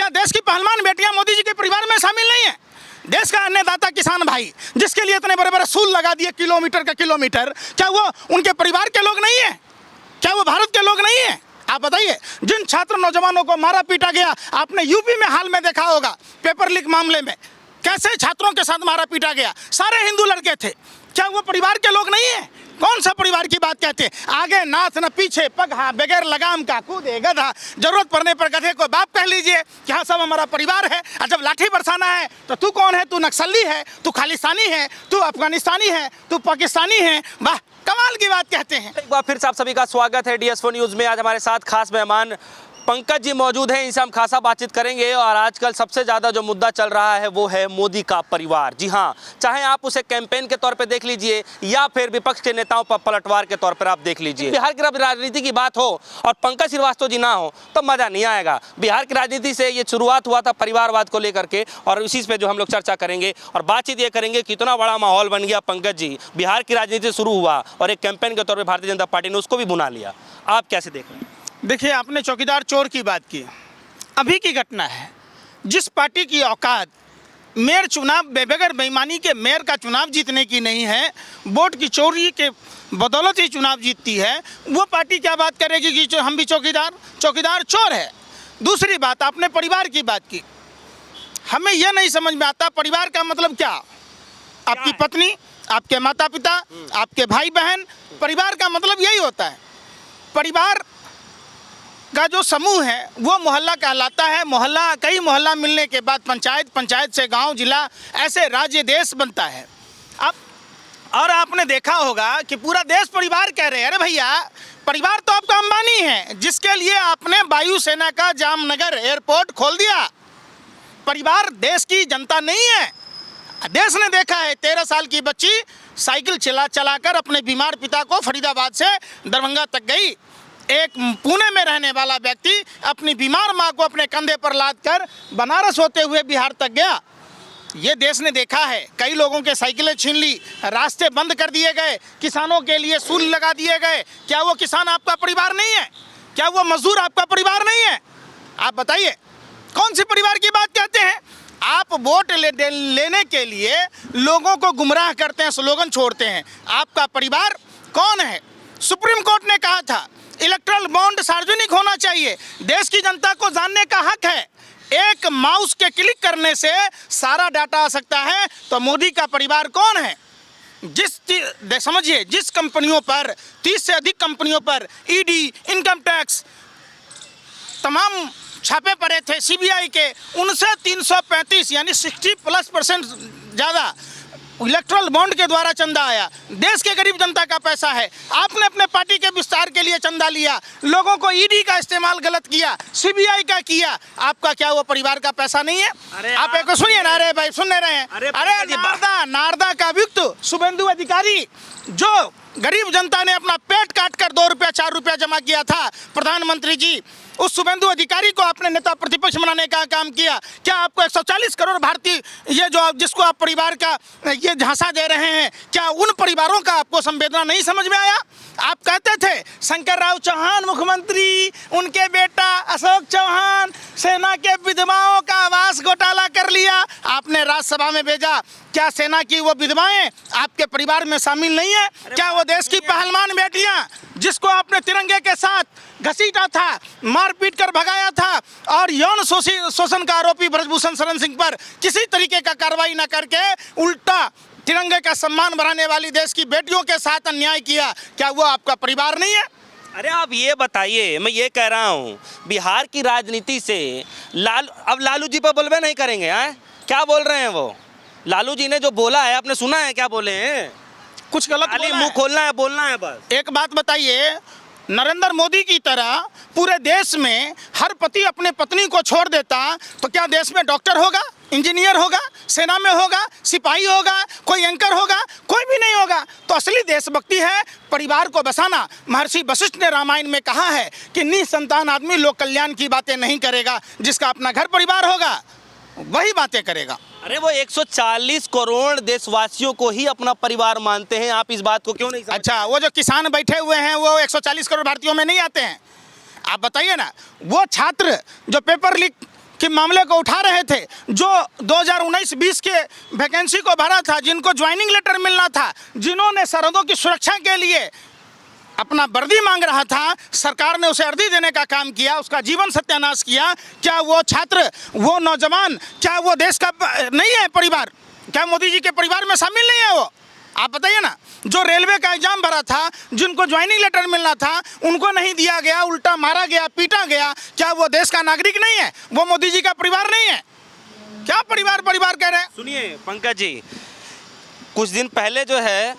क्या देश की पहलवान बेटियां मोदी जी के परिवार में शामिल नहीं है? देश का अन्नदाता किसान भाई जिसके लिए इतने बड़े बड़े सूल लगा दिए किलोमीटर का किलोमीटर, क्या वो उनके परिवार के लोग नहीं है? क्या वो भारत के लोग नहीं है? आप बताइए, जिन छात्र नौजवानों को मारा पीटा गया, आपने यूपी में हाल में देखा होगा पेपर लीक मामले में कैसे छात्रों के साथ मारा पीटा गया, सारे हिंदू लड़के थे। क्या वो परिवार के लोग नहीं है? कौन सा परिवार की बात कहते हैं? आगे नाथ न पीछे पगहा, बगैर लगाम का कूदे गधा, जरूरत पड़ने पर गधे को बाप कह लीजिए कि हाँ सब हमारा परिवार है। और जब लाठी बरसाना है तो तू कौन है? तू नक्सली है, तू खालिस्तानी है, तू अफगानिस्तानी है, तू पाकिस्तानी है। वाह, कमाल की बात कहते हैं। एक बार फिर से आप सभी का स्वागत है DS4 न्यूज़ में। आज हमारे साथ खास मेहमान पंकज जी मौजूद हैं, इनसे हम खासा बातचीत करेंगे। और आजकल सबसे ज़्यादा जो मुद्दा चल रहा है वो है मोदी का परिवार। जी हाँ, चाहे आप उसे कैंपेन के तौर पे देख लीजिए या फिर विपक्ष के नेताओं पर पलटवार के तौर पर आप देख लीजिए। बिहार की राजनीति की बात हो और पंकज श्रीवास्तव जी ना हो तो मज़ा नहीं आएगा। बिहार की राजनीति से ये शुरुआत हुआ था परिवारवाद को लेकर के, और इसी पे जो हम लोग चर्चा करेंगे और बातचीत ये करेंगे कितना बड़ा माहौल बन गया। पंकज जी, बिहार की राजनीति शुरू हुआ और एक कैंपेन के तौर पर भारतीय जनता पार्टी ने उसको भी बुना लिया, आप कैसे देख रहे हैं? देखिए, आपने चौकीदार चोर की बात की, अभी की घटना है। जिस पार्टी की औकात मेयर चुनाव बगैर बेईमानी के मेयर का चुनाव जीतने की नहीं है, वोट की चोरी के बदौलत ही चुनाव जीतती है, वो पार्टी क्या बात करेगी कि हम भी चौकीदार चोर है। दूसरी बात, आपने परिवार की बात की, हमें यह नहीं समझ में आता परिवार का मतलब क्या? आपकी पत्नी, आपके माता पिता, आपके भाई बहन, परिवार का मतलब यही होता है। परिवार का जो समूह है वो मोहल्ला कहलाता है। मोहल्ला, कई मोहल्ला मिलने के बाद पंचायत, पंचायत से गांव, जिला, ऐसे राज्य, देश बनता है। अब और आपने देखा होगा कि पूरा देश परिवार कह रहे हैं। अरे भैया, परिवार तो आपका अंबानी है जिसके लिए आपने वायुसेना का जामनगर एयरपोर्ट खोल दिया। परिवार देश की जनता नहीं है। देश ने देखा है 13 साल की बच्ची साइकिल चलाकर अपने बीमार पिता को फरीदाबाद से दरभंगा तक गई। एक पुणे में रहने वाला व्यक्ति अपनी बीमार मां को अपने कंधे पर लादकर बनारस होते हुए बिहार तक गया। ये देश ने देखा है। कई लोगों के साइकिलें छीन ली, रास्ते बंद कर दिए गए, किसानों के लिए शुल्क लगा दिए गए। क्या वो किसान आपका परिवार नहीं है? क्या वो मजदूर आपका परिवार नहीं है? आप बताइए, कौन सी परिवार की बात कहते हैं? आप वोट लेने के लिए लोगों को गुमराह करते हैं, स्लोगन छोड़ते हैं। आपका परिवार कौन है? सुप्रीम कोर्ट ने कहा था इलेक्ट्रल बॉन्ड सार्वजनिक होना चाहिए। देश की जनता को जानने का हक है। एक माउस के क्लिक करने से सारा डाटा आ सकता है। तो मोदी का परिवार कौन है? समझिए, जिस कंपनियों पर 30 से अधिक कंपनियों पर ईडी, इनकम टैक्स, तमाम छापे पड़े थे CBI के, उनसे 335 यानी 60+ % ज़्यादा इलेक्ट्रल बॉन्ड के द्वारा चंदा आया। देश के गरीब जनता का पैसा है। आपने अपने पार्टी के विस्तार के लिए चंदा लिया, लोगों को ईडी का इस्तेमाल गलत किया, CBI का किया। आपका क्या वो परिवार का पैसा नहीं है? आप एक सुनिए ना। अरे भाई, सुन रहे हैं? अरे नारदा का अभियुक्त शुभेंदु अधिकारी, जो गरीब जनता ने अपना पेट काट कर 2 रुपया 4 रुपया जमा किया था, प्रधानमंत्री जी, उस शुभेंदु अधिकारी को आपने नेता प्रतिपक्ष बनाने का काम किया। क्या आपको 140 करोड़ भारतीय, ये जो जिसको आप परिवार का ये झांसा दे रहे हैं, क्या उन परिवारों का आपको संवेदना नहीं समझ में आया? आप कहते थे शंकर राव चौहान मुख्यमंत्री, उनके बेटा अशोक चौहान सेना के विधवाओं का आवास घोटाला कर लिया, आपने राज्यसभा में भेजा। क्या सेना की वो विधवाएं आपके परिवार में शामिल नहीं है? क्या वो देश की पहलवान बेटियां जिसको आपने तिरंगे के साथ घसीटा था, मारपीट कर भगाया था, और यौन शोषण का आरोपी ब्रजभूषण शरण सिंह पर किसी तरीके का कार्रवाई न करके उल्टा तिरंगे का सम्मान बढ़ाने वाली देश की बेटियों के साथ अन्याय किया, क्या वो आपका परिवार नहीं है? अरे आप ये बताइए, मैं ये कह रहा हूँ बिहार की राजनीति से अब लालू जी पर बोलबे नहीं करेंगे? हैं, क्या बोल रहे हैं वो? लालू जी ने जो बोला है आपने सुना है? क्या बोले हैं? कुछ गलत बोला है? मुंह खोलना है, बोलना है बस। एक बात बताइए, नरेंद्र मोदी की तरह पूरे देश में हर पति अपने पत्नी को छोड़ देता तो क्या देश में डॉक्टर होगा, इंजीनियर होगा, सेना में होगा, सिपाही होगा, कोई एंकर होगा? कोई भी नहीं होगा। तो असली देशभक्ति है परिवार को बसाना। महर्षि वशिष्ठ ने रामायण में कहा है कि निसंतान आदमी लोक कल्याण की बातें नहीं करेगा, जिसका अपना घर परिवार होगा वही बातें करेगा। अरे वो 140 करोड़ देशवासियों को ही अपना परिवार मानते हैं, आप इस बात को क्यों नहीं समझते? अच्छा, वो जो किसान बैठे हुए हैं वो 140 करोड़ भारतीयों में नहीं आते हैं? आप बताइए ना। वो छात्र जो पेपर लीक कि मामले को उठा रहे थे, जो 2019-20 के वैकेंसी को भरा था, जिनको ज्वाइनिंग लेटर मिलना था, जिन्होंने सरहदों की सुरक्षा के लिए अपना वर्दी मांग रहा था, सरकार ने उसे अर्दी देने का काम किया, उसका जीवन सत्यानाश किया। क्या वो छात्र, वो नौजवान, क्या वो देश का नहीं है परिवार? क्या मोदी जी के परिवार में शामिल नहीं है वो? आप बताइए ना। जो रेलवे का एग्जाम भरा था, जिनको ज्वाइनिंग लेटर मिलना था, उनको नहीं दिया गया, उल्टा मारा गया, पीटा गया। क्या वो देश का नागरिक नहीं है? वो मोदी जी का परिवार नहीं है? क्या परिवार परिवार कह रहे हैं? सुनिए पंकज जी, कुछ दिन पहले जो है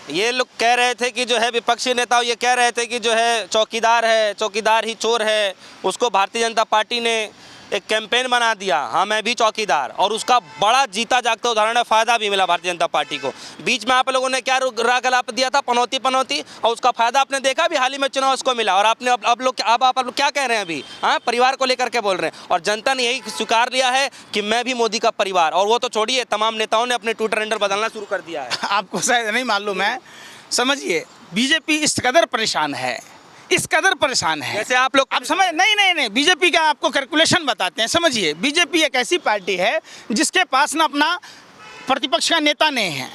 ये लोग कह रहे थे कि जो है विपक्षी नेता ये कह रहे थे कि जो है चौकीदार है, चौकीदार ही चोर है। उसको भारतीय जनता पार्टी ने एक कैंपेन बना दिया, हाँ मैं भी चौकीदार, और उसका बड़ा जीता जागता उदाहरण है, फ़ायदा भी मिला भारतीय जनता पार्टी को। बीच में आप लोगों ने क्या रागलाप दिया था, पनौती, और उसका फ़ायदा आपने देखा भी, हाल ही में चुनाव उसको मिला। और आपने अब आप लोग क्या कह रहे हैं अभी? हाँ, परिवार को लेकर के बोल रहे हैं, और जनता ने यही स्वीकार लिया है कि मैं भी मोदी का परिवार। और वो तो छोड़िए, तमाम नेताओं ने अपने ट्विटर हैंडल बदलना शुरू कर दिया है। आपको शायद नहीं मालूम है, समझिए बीजेपी इस कदर परेशान है, इस कदर परेशान है। जैसे आप लोग अब समझ नहीं, बीजेपी का आपको कैलकुलेशन बताते हैं। समझिए, बीजेपी एक ऐसी पार्टी है जिसके पास ना अपना प्रतिपक्ष का नेता नहीं है,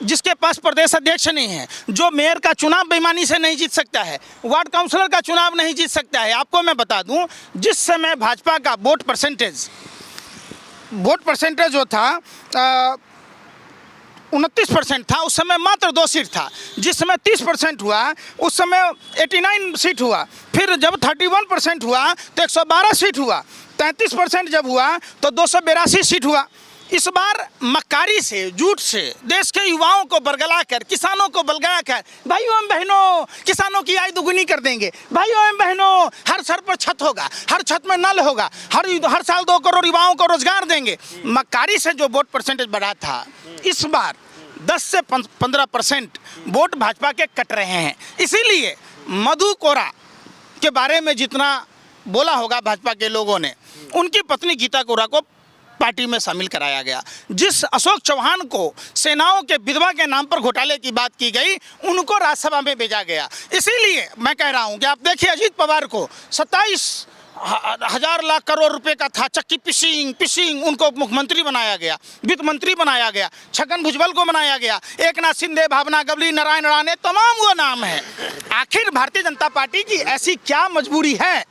जिसके पास प्रदेश अध्यक्ष नहीं है, जो मेयर का चुनाव बेईमानी से नहीं जीत सकता है, वार्ड काउंसलर का चुनाव नहीं जीत सकता है। आपको मैं बता दूं, जिस समय भाजपा का वोट परसेंटेज जो था 29% था, उस समय मात्र 2 सीट था। जिस समय 30% हुआ उस समय 89 सीट हुआ। फिर जब 31% हुआ तो 112 सीट हुआ। 33% जब हुआ तो 282 सीट हुआ। इस बार मक्कारी से, झूठ से देश के युवाओं को बरगला कर, किसानों को बरगला कर, भाइयों एवं बहनों किसानों की आय दोगुनी कर देंगे, भाइयों एवं बहनों हर सर पर छत होगा, हर छत में नल होगा, हर साल 2 करोड़ युवाओं को रोजगार देंगे। मक्कारी से जो वोट परसेंटेज बढ़ा था, इस बार 10 से 15% वोट भाजपा के कट रहे हैं। इसीलिए मधु कोरा के बारे में जितना बोला होगा भाजपा के लोगों ने, उनकी पत्नी गीता कोरा को पार्टी में शामिल कराया गया। जिस अशोक चौहान को सेनाओं के विधवा के नाम पर घोटाले की बात की गई, उनको राज्यसभा में भेजा गया। इसीलिए मैं कह रहा हूं कि आप देखिए, अजीत पवार को 27,000 लाख करोड़ रुपए का था, चक्की पिशिंग, उनको मुख्यमंत्री बनाया गया, वित्त मंत्री बनाया गया, छगन भुजबल को बनाया गया, एकनाथ शिंदे, भावना गवली, नारायण राणे, तमाम वो नाम है। आखिर भारतीय जनता पार्टी की ऐसी क्या मजबूरी है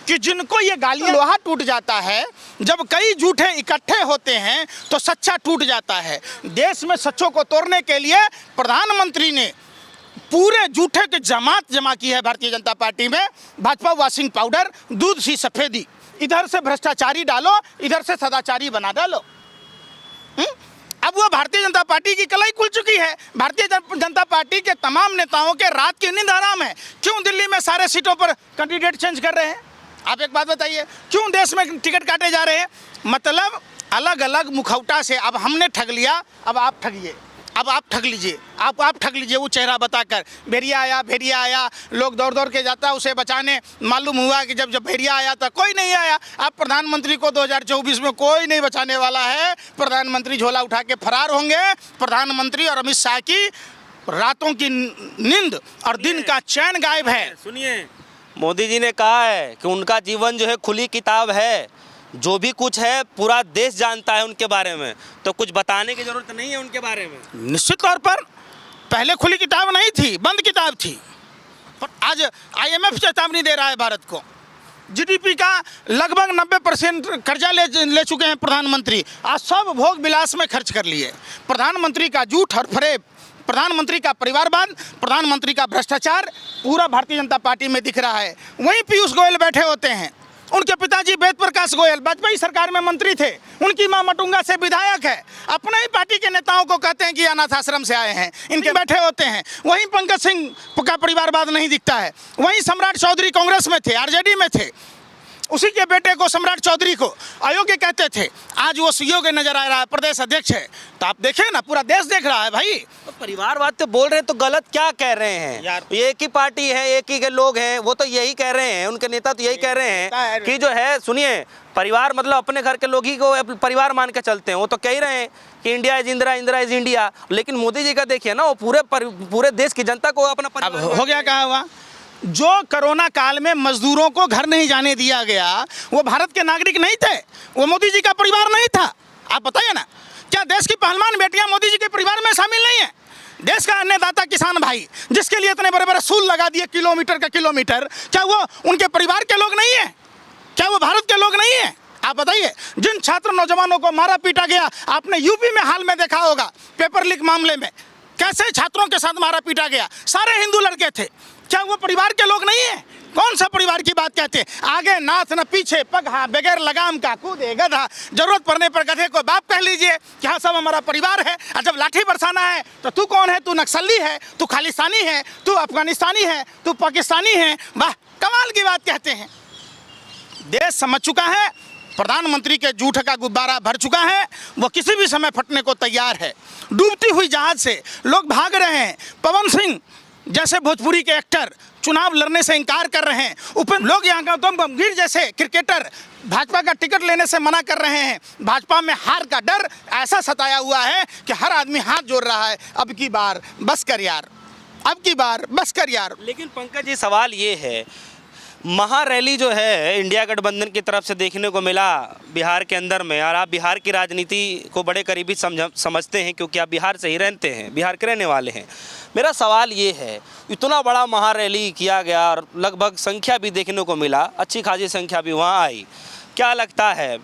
कि जिनको ये गालियां, लोहा टूट जाता है, जब कई झूठे इकट्ठे होते हैं तो सच्चा टूट जाता है। देश में सच्चों को तोड़ने के लिए प्रधानमंत्री ने पूरे झूठे की जमात जमा की है भारतीय जनता पार्टी में। भाजपा वॉशिंग पाउडर, दूध सी सफेदी, इधर से भ्रष्टाचारी डालो, इधर से सदाचारी बना डालो। अब वो भारतीय जनता पार्टी की कलाई खुल चुकी है। भारतीय जनता पार्टी के तमाम नेताओं के रात की नींद हराम है। क्यों दिल्ली में सारे सीटों पर कैंडिडेट चेंज कर रहे हैं? आप एक बात बताइए, क्यों देश में टिकट काटे जा रहे हैं? मतलब अलग अलग मुखौटा से, अब हमने ठग लिया, अब आप ठगिए, अब आप ठग लीजिए, आप ठग लीजिए। वो चेहरा बताकर भेड़िया आया, लोग दौड़ दौड़ के जाता उसे बचाने। मालूम हुआ कि जब भेड़िया आया था कोई नहीं आया। अब प्रधानमंत्री को 2024 में कोई नहीं बचाने वाला है। प्रधानमंत्री झोला उठा के फरार होंगे। प्रधानमंत्री और अमित शाह की रातों की नींद और दिन का चैन गायब है। सुनिए, मोदी जी ने कहा है कि उनका जीवन जो है खुली किताब है, जो भी कुछ है पूरा देश जानता है उनके बारे में, तो कुछ बताने की जरूरत नहीं है उनके बारे में। निश्चित तौर पर पहले खुली किताब नहीं थी, बंद किताब थी, पर आज IMF चेतावनी दे रहा है भारत को। GDP का लगभग 90% कर्जा ले चुके हैं प्रधानमंत्री। आज सब भोग विलास में खर्च कर लिए। प्रधानमंत्री का झूठ और फरेब, प्रधानमंत्री का परिवारवाद, प्रधानमंत्री का भ्रष्टाचार पूरा भारतीय जनता पार्टी में दिख रहा है। वहीं पीयूष गोयल बैठे होते हैं। उनके पिताजी वेद प्रकाश गोयल वाजपेयी सरकार में मंत्री थे, उनकी मां मटुंगा से विधायक है। अपने ही पार्टी के नेताओं को कहते हैं कि अनाथ आश्रम से आए हैं, इनके बैठे होते हैं। वहीं पंकज सिंह का परिवारवाद नहीं दिखता है। वहीं सम्राट चौधरी कांग्रेस में थे, RJD में थे, उसी के बेटे को, सम्राट चौधरी को अयोग्य कहते थे। आज वो सुयोग्य नजर आ रहा है, प्रदेश अध्यक्ष है। तो आप देखें ना, पूरा देश देख रहा है भाई। तो परिवारवाद तो बोल रहे हैं, तो गलत क्या कह रहे हैं यार? एक ही पार्टी है, एक ही के लोग हैं, वो तो यही कह रहे हैं, उनके नेता तो यही कह रहे हैं कि जो है, सुनिए, परिवार मतलब अपने घर के लोग ही को परिवार मान के चलते हैं। वो तो कह ही रहे हैं कि India is Indira, Indira is India. लेकिन मोदी जी का देखिए ना, वो पूरे देश की जनता को अपना अब हो गया, कहा हुआ जो कोरोना काल में मजदूरों को घर नहीं जाने दिया गया, वो भारत के नागरिक नहीं थे, वो मोदी जी का परिवार नहीं था। आप बताइए ना, क्या देश की पहलवान बेटियां मोदी जी के परिवार में शामिल नहीं है? देश का अन्नदाता किसान भाई, जिसके लिए इतने बड़े बड़े सूल लगा दिए किलोमीटर का किलोमीटर, क्या वो उनके परिवार के लोग नहीं है? क्या वो भारत के लोग नहीं है? आप बताइए, जिन छात्र नौजवानों को मारा पीटा गया, आपने यूपी में हाल में देखा होगा पेपर लीक मामले में कैसे छात्रों के साथ मारा पीटा गया, सारे हिंदू लड़के थे। क्या वो परिवार के लोग नहीं है? कौन सा परिवार की बात कहते हैं? आगे नाथ न पीछे पगहा, बगैर लगाम का कूदे गधा, जरूरत पड़ने पर गधे को बाप कह लीजिए कि हाँ सब हमारा परिवार है। और जब लाठी बरसाना है तो तू कौन है? तू नक्सली है, तू खालिस्तानी है, तू अफगानिस्तानी है, तू पाकिस्तानी है। वाह, कमाल की बात कहते हैं। देश समझ चुका है, प्रधानमंत्री के झूठ का गुब्बारा भर चुका है, वो किसी भी समय फटने को तैयार है। डूबती हुई जहाज से लोग भाग रहे हैं। पवन सिंह जैसे भोजपुरी के एक्टर चुनाव लड़ने से इनकार कर रहे हैं। लोग यहाँ गौतम गंभीर जैसे क्रिकेटर भाजपा का टिकट लेने से मना कर रहे हैं। भाजपा में हार का डर ऐसा सताया हुआ है कि हर आदमी हाथ जोड़ रहा है, अब की बार बस कर यार, अब की बार बस कर यार। लेकिन पंकज जी, सवाल ये है, महारैली जो है इंडिया गठबंधन की तरफ से देखने को मिला बिहार के अंदर में, और आप बिहार की राजनीति को बड़े करीबी समझते हैं क्योंकि आप बिहार से ही रहते हैं, बिहार के रहने वाले हैं। मेरा सवाल ये है, इतना बड़ा महारैली किया गया और लगभग संख्या भी देखने को मिला, अच्छी खासी संख्या भी वहाँ आई। क्या लगता है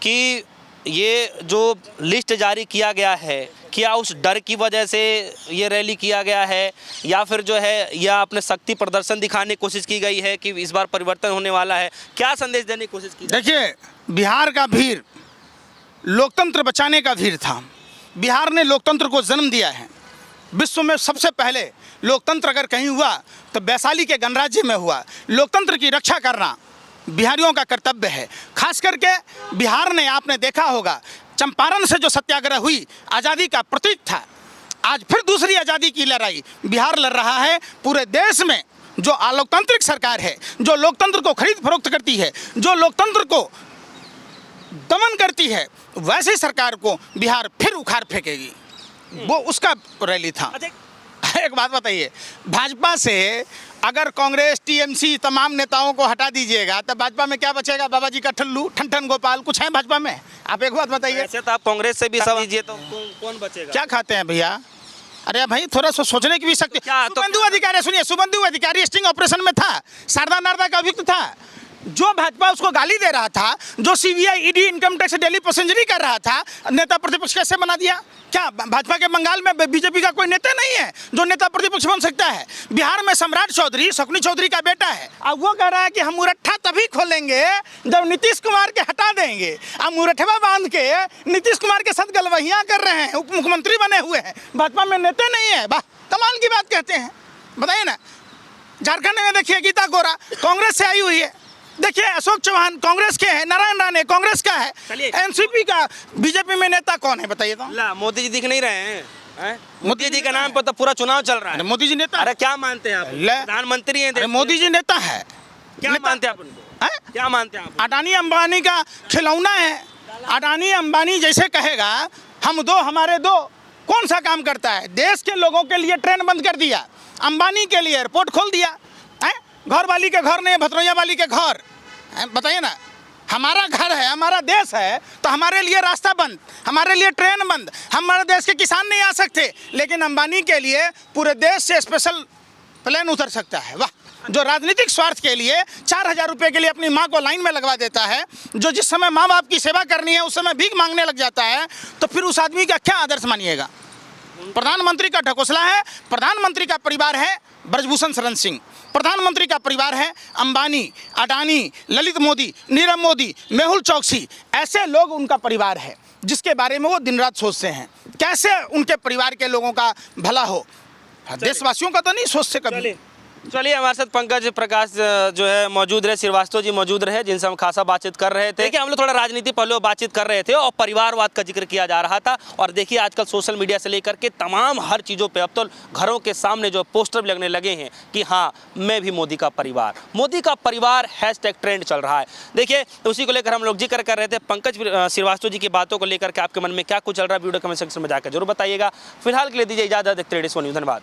कि ये जो लिस्ट जारी किया गया है, क्या उस डर की वजह से ये रैली किया गया है, या फिर जो है या अपने शक्ति प्रदर्शन दिखाने की कोशिश की गई है कि इस बार परिवर्तन होने वाला है? क्या संदेश देने की कोशिश की? देखिए, बिहार का भीड़ लोकतंत्र बचाने का भीड़ था। बिहार ने लोकतंत्र को जन्म दिया है। विश्व में सबसे पहले लोकतंत्र अगर कहीं हुआ तो वैशाली के गणराज्य में हुआ। लोकतंत्र की रक्षा करना बिहारियों का कर्तव्य है। खास करके बिहार ने, आपने देखा होगा, चंपारण से जो सत्याग्रह हुई आज़ादी का प्रतीक था। आज फिर दूसरी आज़ादी की लड़ाई बिहार लड़ रहा है। पूरे देश में जो अलोकतांत्रिक सरकार है, जो लोकतंत्र को खरीद फरोख्त करती है, जो लोकतंत्र को दमन करती है, वैसी सरकार को बिहार फिर उखाड़ फेंकेगी। वो उसका रैली था। एक बात बताइए, भाजपा से अगर कांग्रेस, टीएमसी तमाम नेताओं को हटा दीजिएगा तो भाजपा में क्या बचेगा? बाबा जी का ठल्लू, ठन गोपाल कुछ है भाजपा में? आप एक बात बताइए। ऐसे तो आप कांग्रेस से भी सब दीजिए तो कौन बचेगा? क्या खाते हैं भैया? अरे भाई, थोड़ा सा सोचने की भी शक्ति। शुभेंदु अधिकारी, सुनिए, शुभेंदु अधिकारी स्टिंग ऑपरेशन में था, शारदा नारदा का अभियुक्त था। जो भाजपा उसको गाली दे रहा था, जो CBI, ED, income tax, Delhi पैसेंजरी कर रहा था, नेता प्रतिपक्ष कैसे बना दिया? क्या भाजपा के बंगाल में बीजेपी का कोई नेता नहीं है जो नेता प्रतिपक्ष बन सकता है? बिहार में सम्राट चौधरी, शकुनी चौधरी का बेटा है। अब वो कह रहा है कि हम मुरट्ठा तभी खोलेंगे जब नीतीश कुमार के हटा देंगे। अब मुरट्ठा बांध के नीतीश कुमार के साथ गलवहियां कर रहे हैं, उप मुख्यमंत्री बने हुए हैं, भाजपा में नेता नहीं है। वाह, कमाल की बात कहते हैं। बताइए ना, झारखंड में देखिए गीता गोरा कांग्रेस से आई हुई है। देखिए अशोक चौहान कांग्रेस के हैं, नारायण राणे कांग्रेस का है, एनसीपी का। बीजेपी में नेता कौन है बताइए तो? मोदी जी दिख नहीं रहे हैं? मोदी जी के नाम पर तो पूरा चुनाव चल रहा है। मोदी जी नेता? अरे क्या मानते हैं आप? प्रधानमंत्री हैं। मोदी जी नेता है? क्या मानते हैं आप उनको? क्या मानते हैं आप? अडानी अंबानी का खिलौना है। अडानी अंबानी जैसे कहेगा हम दो हमारे दो, कौन सा काम करता है? देश के लोगों के लिए ट्रेन बंद कर दिया, अंबानी के लिए एयरपोर्ट खोल दिया। घर वाली के घर नहीं, भतरैया वाली के घर। बताइए ना, हमारा घर है, हमारा देश है, तो हमारे लिए रास्ता बंद, हमारे लिए ट्रेन बंद, हमारे देश के किसान नहीं आ सकते, लेकिन अंबानी के लिए पूरे देश से स्पेशल प्लेन उतर सकता है। वाह, जो राजनीतिक स्वार्थ के लिए 4000 रुपये के लिए अपनी माँ को लाइन में लगवा देता है, जो जिस समय माँ बाप की सेवा करनी है उस समय भीख मांगने लग जाता है, तो फिर उस आदमी का क्या आदर्श मानिएगा? प्रधानमंत्री का ढकोसला है। प्रधानमंत्री का परिवार है ब्रजभूषण शरण सिंह, प्रधानमंत्री का परिवार है अंबानी, अडानी, ललित मोदी, नीरव मोदी, मेहुल चौकसी। ऐसे लोग उनका परिवार है जिसके बारे में वो दिन रात सोचते हैं कैसे उनके परिवार के लोगों का भला हो। देशवासियों का तो नहीं सोचते कभी। चलिए, हमारे साथ पंकज प्रकाश जो है मौजूद रहे, श्रीवास्तव जी मौजूद रहे, जिनसे हम खासा बातचीत कर रहे थे। देखिए, हम लोग थोड़ा राजनीति पहले बातचीत कर रहे थे और परिवारवाद का जिक्र किया जा रहा था। और देखिए, आजकल सोशल मीडिया से लेकर के तमाम हर चीज़ों पे अब तो घरों के सामने जो पोस्टर भी लगने लगे हैं कि हाँ, मैं भी मोदी का परिवार हैशटैग ट्रेंड चल रहा है। देखिए, उसी को लेकर हम लोग जिक्र कर रहे थे। पंकज श्रीवास्तव जी की बातों को लेकर के आपके मन में क्या कुछ चल रहा है, वीडियो कमेंट सेक्शन में जाकर जरूर बताइएगा। फिलहाल के लिए दीजिए इजाजत, देखते रहिए DS1 न्यूज़। धन्यवाद।